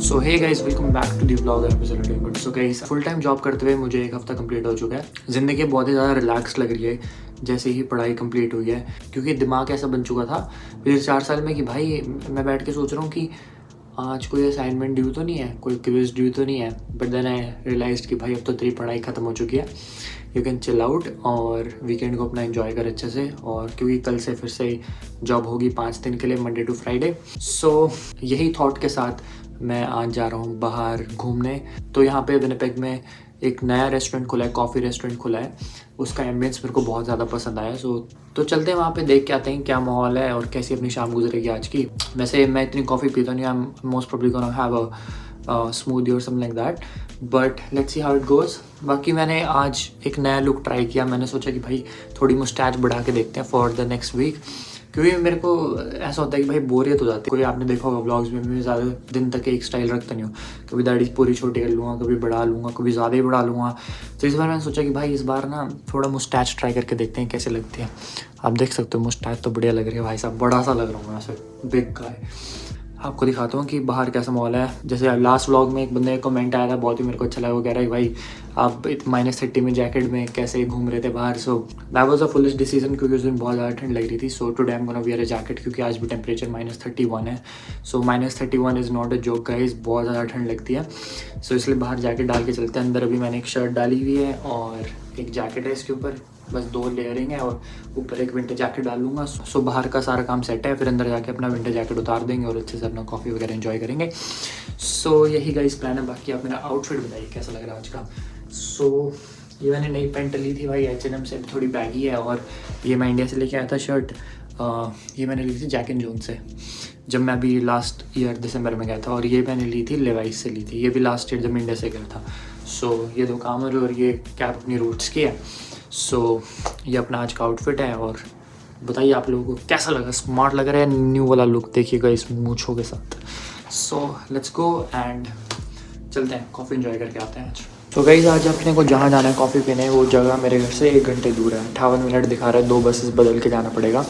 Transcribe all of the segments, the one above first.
So hey guys, welcome back to the vlog episode doing good. So guys, full time job करते हुए मुझे एक हफ्ता complete हो चुका है। ज़िंदगी बहुत ही ज़्यादा रिलैक्स लग रही है जैसे ही पढ़ाई कंप्लीट हुई है, क्योंकि दिमाग ऐसा बन चुका था पिछले 4 साल में कि भाई मैं बैठ के सोच रहा हूँ कि आज कोई असाइनमेंट ड्यू तो नहीं है, कोई क्विज ड्यू तो नहीं है। बट देन आई रियलाइज्ड कि भाई अब तो तेरी पढ़ाई ख़त्म हो चुकी है, यू कैन चिल आउट और वीकेंड को अपना एंजॉय कर अच्छे से। और क्योंकि कल से फिर से जॉब होगी 5 दिन के लिए, मंडे टू फ्राइडे। सो यही थॉट के साथ मैं आज जा रहा हूँ बाहर घूमने। तो यहाँ पे विनिपेग में एक नया रेस्टोरेंट खुला है, कॉफ़ी रेस्टोरेंट खुला है। उसका एम्बियंस मेरे को बहुत ज़्यादा पसंद आया। तो चलते हैं वहाँ पे, देख के आते हैं क्या माहौल है और कैसी अपनी शाम गुजरेगी आज की। वैसे मैं इतनी कॉफ़ी पीता नहीं, I am most probably gonna have a smoothie or something like that, but let's see how it goes. बाकी मैंने आज एक नया लुक ट्राई किया। मैंने सोचा कि भाई थोड़ी मुस्टैच बढ़ा के देखते हैं फॉर द नेक्स्ट वीक, क्योंकि मेरे को ऐसा होता है कि भाई बोरियत हो जाती है। कोई आपने देखा होगा व्लॉग्स में, मैं ज़्यादा दिन तक एक स्टाइल रखता नहीं हूँ। कभी दाढ़ी पूरी छोटी कर लूँगा, कभी बढ़ा लूँगा, कभी ज़्यादा ही बढ़ा लूँगा। तो इस बार मैंने सोचा कि भाई इस बार ना थोड़ा मुस्टैच ट्राई करके देखते हैं कैसे लगती है। आप देख सकते हो मुस्टैच तो बढ़िया लग रही है भाई साहब, बड़ा सा लग रहा हूँ मैं ऐसे, बिग गाय। आपको दिखाता हूँ कि बाहर कैसा माहौल है। जैसे लास्ट व्लॉग में एक बंदे का कमेंट आया था, बहुत ही मेरे को अच्छा लगा। वो कह रहा है भाई आप -30 में जैकेट में कैसे घूम रहे थे बाहर। So that was a foolish decision, क्योंकि उस दिन बहुत ज़्यादा ठंड लग रही थी। So today I am gonna wear a jacket, क्योंकि आज भी टेम्परेचर -31 है। सो -31 is not a joke guys, बहुत ज़्यादा ठंड लगती है। सो इसलिए बाहर जैकेट डाल के चलते हैं। अंदर अभी मैंने एक शर्ट डाली हुई है और एक जैकेट है इसके ऊपर, बस 2 लेयरिंग है और ऊपर एक विंटर जैकेट डाल लूँगा। सो बाहर का सारा काम सेट है, फिर अंदर जाके अपना विंटर जैकेट उतार देंगे और अच्छे से अपना कॉफ़ी वगैरह एंजॉय करेंगे। सो यही गाइस प्लान है। बाकी आप मेरा आउटफिट बताइए कैसा लग रहा है आज का। सो ये मैंने नई पैंट ली थी भाई H&M से, थोड़ी बैगी है। और ये मैं इंडिया से लेके आया था शर्ट, ये मैंने ली थी जैक एंड जोन से जब मैं अभी लास्ट ईयर दिसंबर में गया था। और ये मैंने ली थी लेवाइस से ली थी, ये भी लास्ट ईयर जब मैं इंडिया से गया था। सो ये 2 कामर और ये कैप अपनी रूट्स की है। सो ये अपना आज का आउटफिट है। और बताइए आप लोगों को कैसा लगा, स्मार्ट लग रहा है न्यू वाला लुक, देखिएगा इस मूंछों के साथ। सो लेट्स गो एंड चलते हैं, कॉफ़ी एंजॉय करके आते हैं आज। तो गाइस आज अपने को जहाँ जाना है कॉफ़ी पीने, वो जगह मेरे घर से 1 घंटे दूर है। 58 मिनट दिखा रहा है, 2 बसेस बदल के जाना पड़ेगा।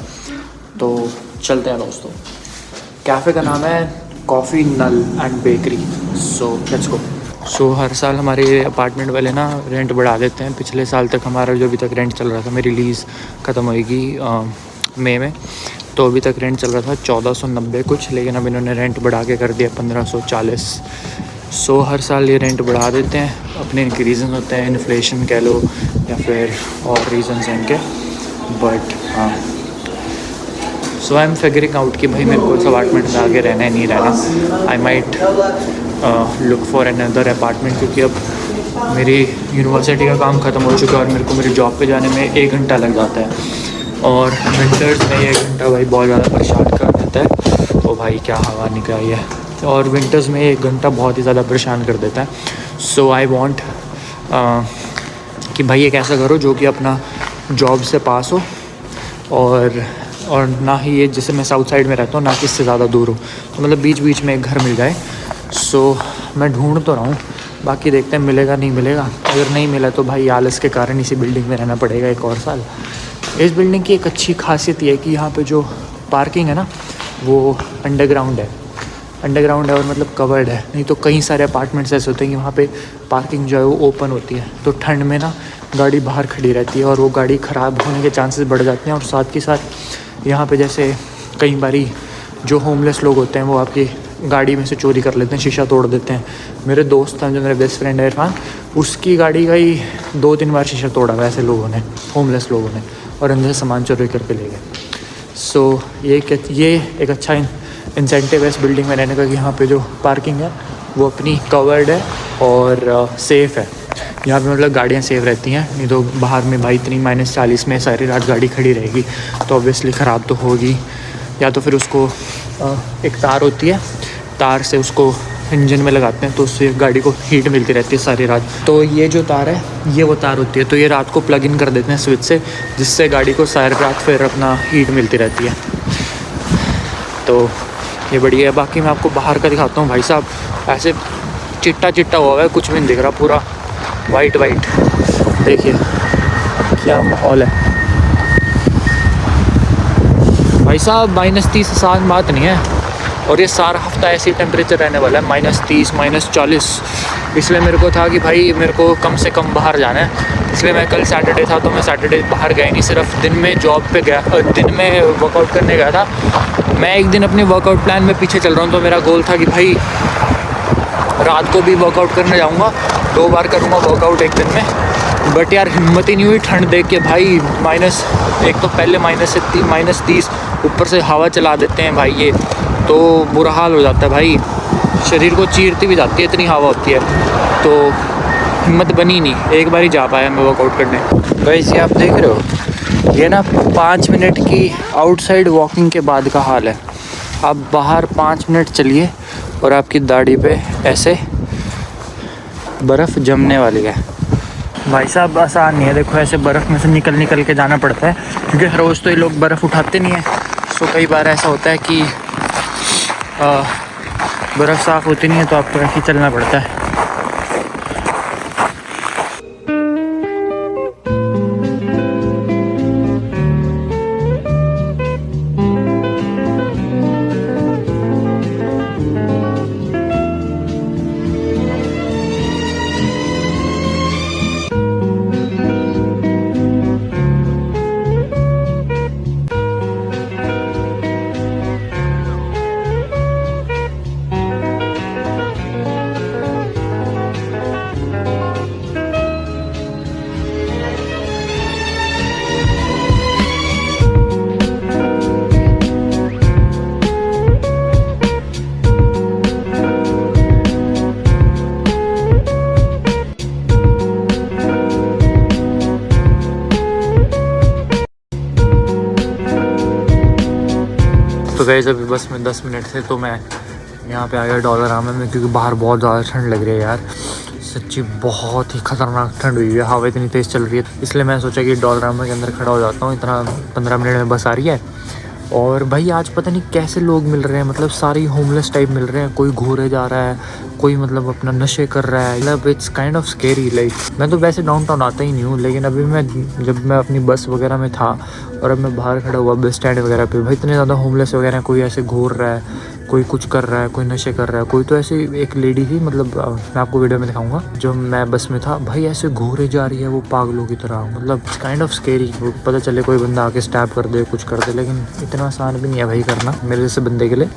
तो चलते हैं दोस्तों। कैफ़े का नाम है coffee null and bakery. So let's go. So हर साल हमारे अपार्टमेंट वाले ना रेंट बढ़ा देते हैं। पिछले साल तक हमारा जो अभी तक रेंट चल रहा था, मेरी लीज़ ख़त्म होएगी मई में, तो अभी तक रेंट चल रहा था 1490 कुछ, लेकिन अब इन्होंने रेंट बढ़ा के कर दिया 1540। सो हर साल ये रेंट बढ़ा देते हैं, अपने इनके रीज़न होते हैं, इन्फ्लेशन कह लो या फिर और रीज़न्स हैं इनके। बट हाँ, सो आई एम फिगरिंग आउट कि भाई मेरे को इस अपार्टमेंट में आगे रहना है नहीं रहना। I might look for another apartment, क्योंकि अब मेरी यूनिवर्सिटी का काम ख़त्म हो चुका है और मेरे को मेरे जॉब पे जाने में 1 घंटा लग जाता है। और विंटर्स में 1 घंटा भाई बहुत ज़्यादा परेशान कर देता है। ओ भाई क्या हवा निकली है। और विंटर्स में 1 घंटा बहुत ही ज़्यादा परेशान कर देता है। सो आई वॉन्ट कि भाई एक ऐसा करो जो कि अपना जॉब से पास हो और ना ही ये, जैसे मैं साउथ साइड में रहता हूँ, ना कि इससे ज़्यादा दूर हो। तो मतलब बीच बीच में एक घर मिल जाए। सो मैं ढूंढ तो रहा हूँ, बाकी देखते हैं मिलेगा नहीं मिलेगा। अगर नहीं मिला तो भाई आलस के कारण इसी बिल्डिंग में रहना पड़ेगा 1 और साल। इस बिल्डिंग की एक अच्छी खासियत ये है कि यहाँ पे जो पार्किंग है ना, वो अंडरग्राउंड है और मतलब कवर्ड है। नहीं तो कई सारे अपार्टमेंट्स ऐसे होते हैं कि वहाँ पे पार्किंग जो है वो ओपन होती है, तो ठंड में ना गाड़ी बाहर खड़ी रहती है और वो गाड़ी ख़राब होने के चांसेस बढ़ जाते हैं। और साथ के साथ यहाँ पे जैसे कई बारी जो होमलेस लोग होते हैं वो आपकी गाड़ी में से चोरी कर लेते हैं, शीशा तोड़ देते हैं। मेरे दोस्त हैं जो मेरे बेस्ट फ्रेंड है इरफान, उसकी गाड़ी का ही 2-3 बार शीशा तोड़ा हुआ ऐसे लोगों ने, होमलेस लोगों ने, और अंदर से सामान चोरी करके ले गए। सो ये एक अच्छा इंसेंटिव है इस बिल्डिंग में रहने का कि यहाँ पे जो पार्किंग है वो अपनी कवर्ड है और सेफ़ है। यहाँ पे मतलब गाड़ियाँ सेफ रहती हैं, नहीं तो बाहर में भाई इतनी -40 में सारी रात गाड़ी खड़ी रहेगी तो ऑब्वियसली ख़राब तो होगी। या तो फिर उसको एक तार होती है, तार से उसको इंजन में लगाते हैं तो उससे गाड़ी को हीट मिलती रहती है सारी रात। तो ये जो तार है ये वो तार होती है, तो ये रात को प्लग इन कर देते हैं स्विच से, जिससे गाड़ी को सारी रात फिर अपना हीट मिलती रहती है। तो ये बढ़िया है। बाकी मैं आपको बाहर का दिखाता हूँ भाई साहब, ऐसे चिट्टा चिट्टा हुआ है, कुछ भी नहीं दिख रहा, पूरा वाइट देखिए क्या माहौल है भाई साहब। -30 आसान बात नहीं है, और ये सारा हफ्ता ऐसे ही टेम्परेचर रहने वाला है, -30 -40। इसलिए मेरे को था कि भाई मेरे को कम से कम बाहर जाना है। इसलिए मैं कल सैटरडे था तो मैं सैटरडे बाहर गया नहीं, सिर्फ दिन में जॉब पे गया, दिन में वर्कआउट करने गया था। मैं एक दिन अपने वर्कआउट प्लान में पीछे चल रहा हूँ, तो मेरा गोल था कि भाई रात को भी वर्कआउट करने जाऊँगा, 2 बार करूँगा वर्कआउट एक दिन में। बट यार हिम्मत ही नहीं हुई ठंड देख के भाई। एक तो पहले -30, ऊपर से हवा चला देते हैं भाई, ये तो बुरा हाल हो जाता है भाई, शरीर को चीरती भी जाती है, इतनी हवा होती है। तो हिम्मत बनी नहीं, एक बार ही जा पाया मैं वर्कआउट करने। गाइस ये आप देख रहे हो, ये ना 5 मिनट की आउटसाइड वॉकिंग के बाद का हाल है। आप बाहर 5 मिनट चलिए और आपकी दाढ़ी पे ऐसे बर्फ़ जमने वाली है भाई साहब। आसान नहीं है, देखो ऐसे बर्फ़ में से निकल के जाना पड़ता है, क्योंकि हर रोज़ तो ये लोग बर्फ़ उठाते नहीं है। सो कई बार ऐसा होता है कि बर्फ़ साफ़ होती नहीं है, तो आपको ऐसे ही चलना पड़ता है। तो गाइस अभी बस में 10 मिनट थे तो मैं यहाँ पे आ गया डॉलरामा में, क्योंकि बाहर बहुत ज़्यादा ठंड लग रही है यार, सच्ची बहुत ही ख़तरनाक ठंड हुई है, हवा इतनी तेज़ चल रही है। इसलिए मैं सोचा कि डॉलरामा के अंदर खड़ा हो जाता हूँ, इतना 15 मिनट में बस आ रही है। और भाई आज पता नहीं कैसे लोग मिल रहे हैं, मतलब सारे होमलेस टाइप मिल रहे हैं, कोई घूरे जा रहा है, कोई मतलब अपना नशे कर रहा है, मतलब it's kind of scary. Like मैं तो वैसे डाउनटाउन आता ही नहीं हूँ, लेकिन अभी जब मैं अपनी बस वगैरह में था और अब मैं बाहर खड़ा हुआ बस स्टैंड वगैरह पे, भाई इतने ज़्यादा होमलेस वगैरह, कोई ऐसे घूर रहा है, कोई कुछ कर रहा है, कोई नशे कर रहा है, कोई तो ऐसे एक लेडी थी, मतलब मैं आपको वीडियो में दिखाऊंगा, जो मैं बस में था, भाई ऐसे घूरे जा रही है वो पागलों की तरह, मतलब काइंड ऑफ स्केरी। पता चले कोई बंदा आके स्टैप कर दे, कुछ कर दे, लेकिन इतना आसान भी नहीं है भाई करना मेरे जैसे बंदे के लिए,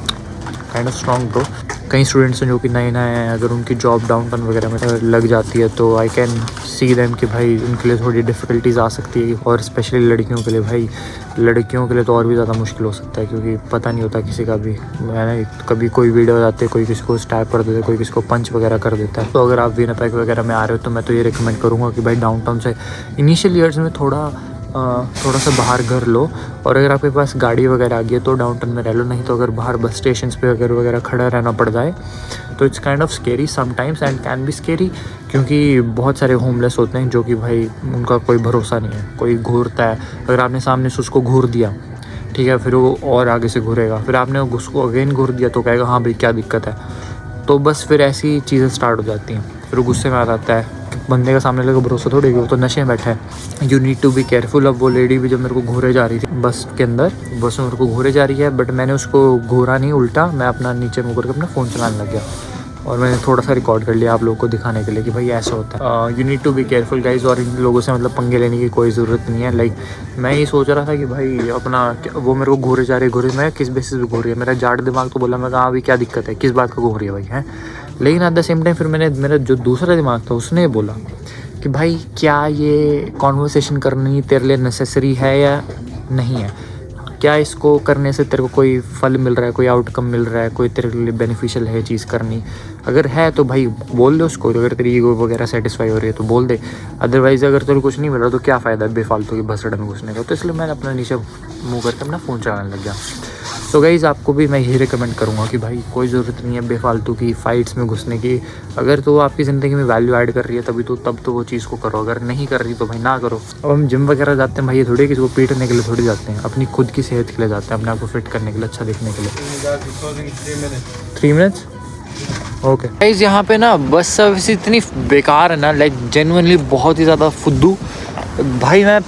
काइंड ऑफ स्ट्रॉन्ग ब्रो। कई स्टूडेंट्स हैं जो कि नए हैं, अगर उनकी जॉब डाउनटाउन वगैरह में लग जाती है तो आई कैन सी देम कि भाई उनके लिए थोड़ी डिफ़िकल्टीज़ आ सकती है, और स्पेशली लड़कियों के लिए, भाई लड़कियों के लिए तो और भी ज़्यादा मुश्किल हो सकता है, क्योंकि पता नहीं होता किसी का भी। मैंने कभी कोई वीडियो जाते, कोई किसी को स्टैप कर देता है, कोई किसी को पंच वगैरह कर देता है। तो अगर आप विनिपेग वगैरह में आ रहे हो तो मैं तो ये रिकमेंड करूँगा कि भाई डाउनटाउन से इनिशियल ईयर्स में थोड़ा सा बाहर घर लो, और अगर आपके पास गाड़ी वगैरह आ गई है तो डाउनटाउन में रह लो, नहीं तो अगर बाहर बस स्टेशन पे अगर वगैरह खड़ा रहना पड़ जाए तो it's kind of scary sometimes and can be scary, क्योंकि बहुत सारे होमलेस होते हैं जो कि भाई उनका कोई भरोसा नहीं है, कोई घूरता है, अगर आपने सामने से उसको घूर दिया, ठीक है, फिर वो और आगे से घूरेगा, फिर आपने उसको अगेन घूर दिया तो कहेगा हाँ भाई क्या दिक्कत है, तो बस फिर ऐसी चीज़ें स्टार्ट हो जाती हैं, फिर वो गुस्से में आ जाता है। बंदे का सामने लगा भरोसा थोड़ी, वो तो नशे में बैठा है, you need to be careful. अब वो लेडी भी जब मेरे को घूरे जा रही थी बस के अंदर, बस में मेरे को घूरे जा रही है, बट मैंने उसको घूरा नहीं, उल्टा मैं अपना नीचे मुँह करके अपना फ़ोन चलाने लग गया, और मैंने थोड़ा सा रिकॉर्ड कर लिया आप लोगों को दिखाने के लिए कि भाई ऐसा होता है। You need to be careful guys, और इन लोगों से मतलब पंगे लेने की कोई ज़रूरत नहीं है। लाइक मैं ये सोच रहा था कि भाई अपना वो मेरे को घूरे जा रही है, मैं किस बेसिस पे घूर रही है, मेरा जाट दिमाग तो बोला, मैं कहा अभी क्या दिक्कत है, किस बात का घूर रही है भाई है। लेकिन एट द सेम टाइम फिर मेरा जो दूसरा दिमाग था उसने बोला कि भाई क्या ये कॉन्वर्सेशन करनी तेरे लिए नेसेसरी है या नहीं है, क्या इसको करने से तेरे को कोई फल मिल रहा है, कोई आउटकम मिल रहा है, कोई तेरे लिए बेनिफिशियल है चीज़ करनी, अगर है तो भाई बोल दे उसको, अगर तेरी ईगो वगैरह सेटिस्फाई हो रही है तो बोल दे, अदरवाइज़ अगर तेरे को कुछ नहीं मिल रहा तो क्या फ़ायदा है बेफालतू की भसड़ में घुसने का। तो इसलिए मैंने अपना नीचे मुँह करके अपना फ़ोन चलाने लग गया। तो गाइज़ आपको भी मैं यही रिकमेंड करूँगा कि भाई कोई ज़रूरत नहीं है बेफालतू की फ़ाइट्स में घुसने की, अगर तो आपकी ज़िंदगी में वैल्यू ऐड कर रही है तब तो वो चीज़ को करो, अगर नहीं कर रही तो भाई ना करो। अब हम जिम वगैरह जाते हैं भाई, ये थोड़ी किसी को पीटने के लिए थोड़ी जाते हैं, अपनी खुद की सेहत के लिए जाते हैं, अपने आप को फिट करने के लिए, अच्छा दिखने के लिए। 3 मिनट्स ओके गाइज़। यहाँ पे ना बस सर्विस इतनी बेकार है ना, लाइक जेन्युइनली बहुत ही ज़्यादा फुद्दू। भाई मैं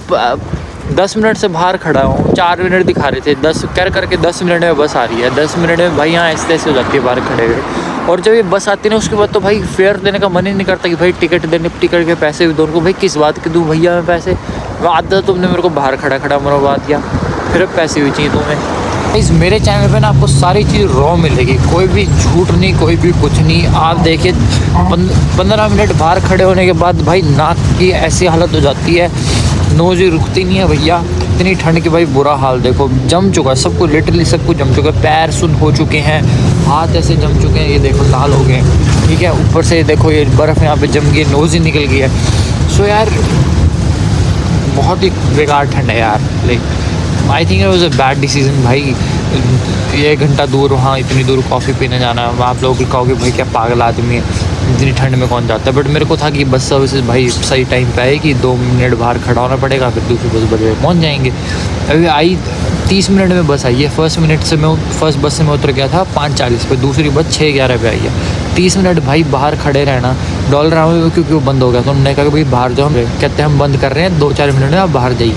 10 मिनट से बाहर खड़ा हूँ, 4 मिनट दिखा रहे थे, 10 करके 10 मिनट में बस आ रही है। 10 मिनट में भाई यहाँ ऐसे ऐसे हो जाती है बाहर खड़े हुए। और जब ये बस आती है ना उसके बाद तो भाई फेयर देने का मन ही नहीं करता कि भाई टिकट के पैसे भी दो उनको। भाई किस बात के दूँ भैया मैं पैसे, आधा तुमने मेरे को बाहर खड़ा मरवा दिया, फिर अब पैसे भी चाहिए तुम्हें। इस मेरे चैनल पे ना आपको सारी चीज़ रॉ मिलेगी, कोई भी झूठ नहीं, कोई भी कुछ नहीं। आप देखिए 15 मिनट बाहर खड़े होने के बाद भाई नाक की ऐसी हालत हो जाती है, नोज़ ही रुकती नहीं है भैया। इतनी ठंड की भाई बुरा हाल, देखो जम चुका है सब कुछ, लिटरली सब कुछ जम चुका है। पैर सुन हो चुके हैं, हाथ ऐसे जम चुके हैं, ये देखो लाल हो गए, ठीक है। ऊपर से देखो ये बर्फ़ यहाँ पे जम गई, नोज़ ही निकल गई है। सो यार बहुत ही बेकार ठंड है यार। Like I think it was a bad decision भाई। 1 घंटा दूर वहाँ इतनी दूर कॉफ़ी पीने जाना, आप लोग कहोगे भाई क्या पागल आदमी है, इतनी ठंड में कौन जाता है। बट मेरे को था कि बस सर्विसेज भाई सही टाइम पे आए कि 2 मिनट बाहर खड़ा होना पड़ेगा, फिर दूसरी बस बजे पहुँच जाएंगे। अभी आई 30 मिनट में बस आई है। फर्स्ट बस से मैं उतर गया था 5:40 पे, दूसरी बस 6:11 पे आई है। 30 मिनट भाई बाहर खड़े रहना। डॉलर राउंड क्योंकि वो बंद हो गया, तो उन्होंने कहा कि भाई बाहर जाओ, कहते हैं हम बंद कर रहे हैं 2-4 मिनट में, आप बाहर जाइए।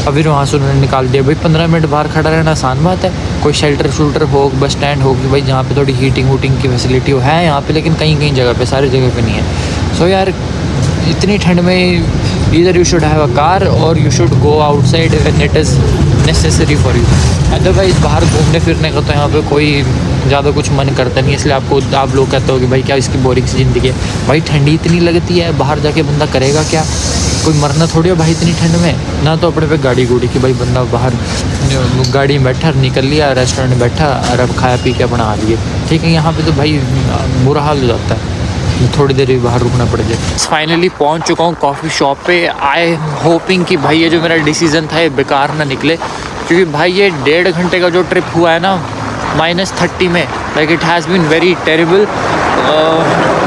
अभी वहाँ से उन्होंने निकाल दिया। भाई 15 मिनट बाहर खड़ा रहना आसान बात है। कोई शेल्टर हो, बस स्टैंड हो कि भाई जहाँ पे थोड़ी हीटिंग की फैसिलिटी हो, है यहाँ पे, लेकिन कहीं जगह पे, सारी जगह पे नहीं है। सो यार इतनी ठंड में either you should have a car or you should go outside when it is necessary for you. Otherwise बाहर घूमने फिरने का तो यहाँ पे कोई ज़्यादा कुछ मन करता नहीं, इसलिए आप लोग कहते हो कि भाई क्या इसकी बोरिंग सी ज़िंदगी है। भाई ठंडी इतनी लगती है, बाहर जाके बंदा करेगा क्या, कोई मरना थोड़ी है भाई इतनी ठंड में। ना तो अपने पे गाड़ी कि भाई बंदा बाहर गाड़ी में बैठा, निकल लिया, रेस्टोरेंट में बैठा और अब खाया पी के बना लिए, ठीक है। यहाँ पे तो भाई बुरा हाल हो जाता है, थोड़ी देर भी बाहर रुकना पड़ जाए। फाइनली पहुँच चुका हूँ कॉफ़ी शॉप पे। आई होपिंग कि भाई ये जो मेरा डिसीज़न था ये बेकार ना निकले, क्योंकि भाई ये 1.5 घंटे का जो ट्रिप हुआ है ना -30 में, like it has been very terrible.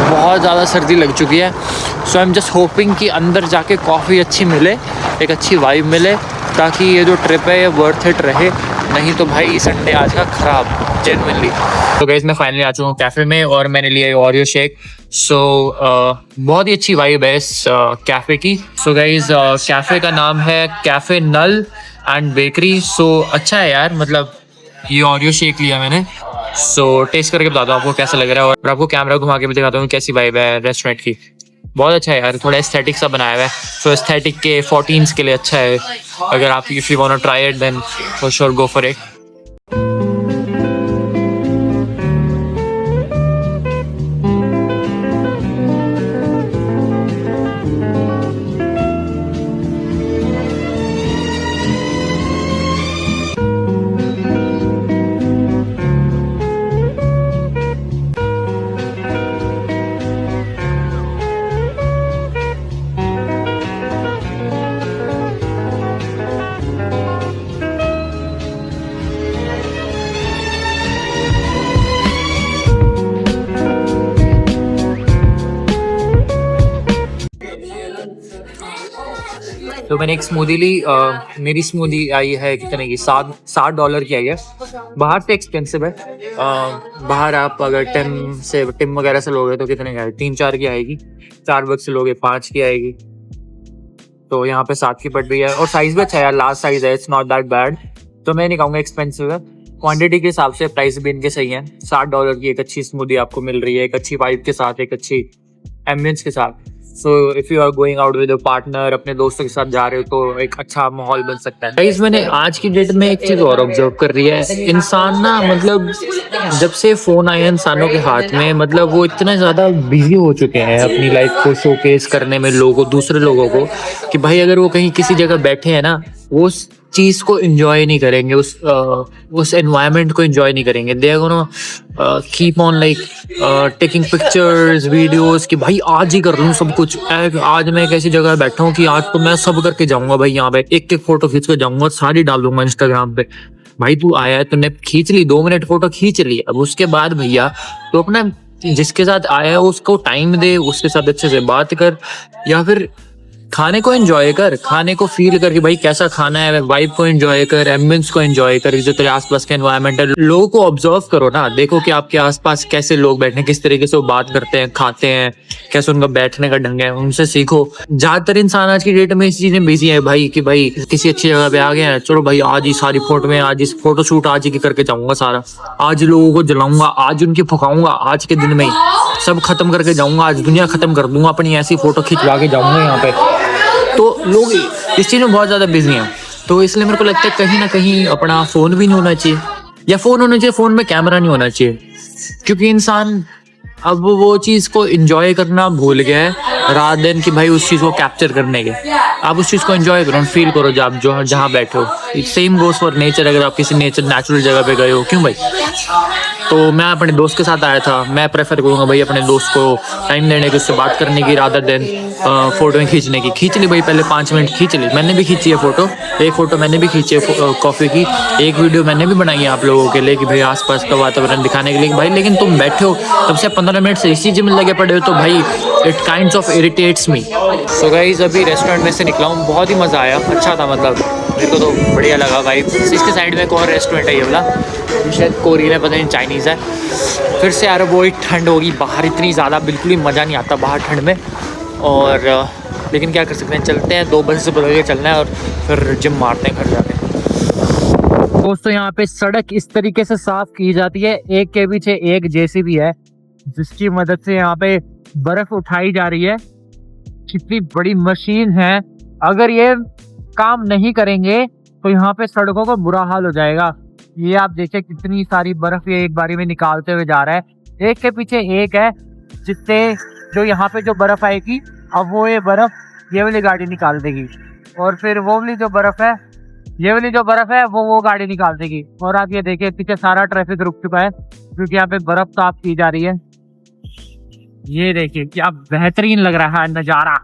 बहुत ज़्यादा सर्दी लग चुकी है। So I am just hoping कि अंदर जाके कॉफ़ी अच्छी मिले, एक अच्छी वाइब मिले, ताकि ये जो ट्रिप है ये वर्थ इट रहे। नहीं तो भाई संडे आज का ख़राब जेन्युइनली। तो गाइस मैं फाइनली आ चुका हूँ कैफ़े में और मैंने लिया ओरियो शेक। सो बहुत ही अच्छी वाइब है इस कैफ़े की। सो गाइस कैफ़े का नाम है कैफ़े नल एंड बेकरी। सो अच्छा है यार, मतलब ये ओरियो शेक लिया मैंने। सो टेस्ट करके बताता हूँ आपको कैसा लग रहा है और आपको कैमरा घुमा के भी दिखाता हूँ कैसी वाइब है रेस्टोरेंट की। बहुत अच्छा है यार, थोड़ा एस्थेटिक सा बनाया हुआ है। सो एस्थेटिक के 14s के लिए अच्छा है। अगर आप if you want to try it then for sure go for it. तो मैंने एक स्मूदी ली। मेरी स्मूदी आई है कितने की, $7 की आई है। बाहर से एक्सपेंसिव है। बाहर आप अगर टिम वगैरह से लोगे तो कितने की आएगी, 3-4 की आएगी। स्टारबक्स से लोगे 5 की आएगी। तो यहाँ पे 7 की पड़ रही है और साइज भी अच्छा है यार, लार्ज साइज है, इट्स नॉट दैट बैड। तो मैं नहीं कहूँगा एक्सपेंसिव है, क्वांटिटी के हिसाब से प्राइस भी इनके सही है। $7 की एक अच्छी स्मूदी आपको मिल रही है, एक अच्छी वाइब के साथ, एक अच्छी एम्बियंस के साथ। So if you are going out with a partner, अपने दोस्तों के साथ जा रहे हो तो एक अच्छा माहौल बन सकता है। गाइस मैंने आज की डेट में एक चीज और ऑब्जर्व कर रही है, इंसान ना मतलब जब से फोन आए इंसानों के हाथ में, मतलब वो इतना ज्यादा बिजी हो चुके हैं अपनी लाइफ को शोकेस करने में दूसरे लोगों को, कि भाई अगर वो कहीं किसी जगह बैठे हैं ना, वो उस चीज को एंजॉय नहीं करेंगे, उस एनवायरनमेंट को एंजॉय नहीं करेंगे। They are gonna keep on like taking pictures, videos, कि भाई आज ही कर लूँ सब कुछ, आज मैं एक ऐसी जगह बैठा हूँ कि आज तो मैं सब करके जाऊंगा भाई, यहाँ पे एक फोटो खींच के जाऊंगा, सारी डाल दूंगा इंस्टाग्राम पे। भाई तू आया है, तूने खींच ली, 2 मिनट फोटो खींच ली, अब उसके बाद भैया तो अपना जिसके साथ आया है उसको टाइम दे, उसके साथ अच्छे से बात कर, या फिर खाने को एंजॉय कर, खाने को फील कर कि भाई कैसा खाना है, वाइब को एंजॉय कर, एम्बियंस को एंजॉय कर, जो तेरे आसपास का एनवायरनमेंट है, लोगों को ऑब्जर्व करो ना, देखो कि आपके आसपास कैसे लोग बैठे हैं, किस तरीके से वो बात करते हैं, खाते हैं, कैसे उनका बैठने का ढंग है, उनसे सीखो। ज्यादातर इंसान आज की डेट में इस चीज में बिजी है भाई कि भाई किसी अच्छी जगह पे आ गए हैं, चलो भाई आज ही सारी फोटो में, आज इस फोटो शूट आज ही करके जाऊंगा सारा, आज लोगों को जलाऊंगा, आज उनकी फुकाऊंगा, आज के दिन में ही सब खत्म करके जाऊंगा, आज दुनिया खत्म कर दूंगा, अपनी ऐसी फोटो खिंचवा के जाऊंगा यहाँ पे। तो लोग इस चीज में बहुत ज्यादा बिजी हैं, तो इसलिए मेरे को लगता है कहीं ना कहीं अपना फोन भी नहीं होना चाहिए, या फोन होना चाहिए, फोन में कैमरा नहीं होना चाहिए, क्योंकि इंसान अब वो चीज को एंजॉय करना भूल गया है, रात दिन कि भाई उस चीज को कैप्चर करने के। आप उस चीज को एंजॉय करो, फील करो जब जो जहाँ बैठे हो। सेम गोस फॉर नेचर, अगर आप किसी नेचुरल जगह पे गए हो, क्यों भाई। तो मैं अपने दोस्त के साथ आया था, मैं प्रेफर करूंगा भाई अपने दोस्त को टाइम देने की, उससे बात करने की, रादर देन फोटो खींचने की। खींच ली भाई, पहले 5 मिनट खींच ली, मैंने भी खींची है फोटो, एक फोटो मैंने भी खींची है कॉफी की, एक वीडियो मैंने भी बनाई है आप लोगों के लिए कि भाई आसपास का वातावरण दिखाने के लिए भाई। लेकिन तुम बैठे हो तब से 15 मिनट से इसी चीज में लगे पड़े हो, तो भाई it kinds of irritates me. So guys अभी रेस्टोरेंट में से निकला हूँ, बहुत ही मज़ा आया, अच्छा था, मतलब मेरे को तो बढ़िया लगा भाई। इसके साइड में एक और रेस्टोरेंट है ये वाला, शायद कोरियन है, पता नहीं चाइनीज़ है। फिर से यार वो ठंड होगी बाहर, इतनी ज़्यादा बिल्कुल ही मज़ा नहीं आता बाहर ठंड में, और लेकिन क्या कर सकते हैं, चलते हैं, 2 बजे से बदल के चलना है और फिर जिम मारते हैं घर जाके। दोस्तों यहाँ पे सड़क इस तरीके से साफ की जाती है, एक के पीछे एक जेसीबी है जिसकी मदद से यहाँ पे बर्फ उठाई जा रही है। कितनी बड़ी मशीन है, अगर ये काम नहीं करेंगे तो यहाँ पे सड़कों का बुरा हाल हो जाएगा। ये आप देखिए कितनी सारी बर्फ ये एक बारी में निकालते हुए जा रहा है, एक के पीछे एक है, जिससे जो यहाँ पे जो बर्फ आएगी, अब वो ये बर्फ ये वाली गाड़ी निकाल देगी, और फिर वो वाली जो बर्फ है, ये वाली जो बर्फ है वो गाड़ी निकाल देगी। और आप ये देखिए पीछे सारा ट्रैफिक रुक चुका है क्योंकि यहाँ पे बर्फ साफ की जा रही है। ये देखिए क्या बेहतरीन लग रहा है नज़ारा।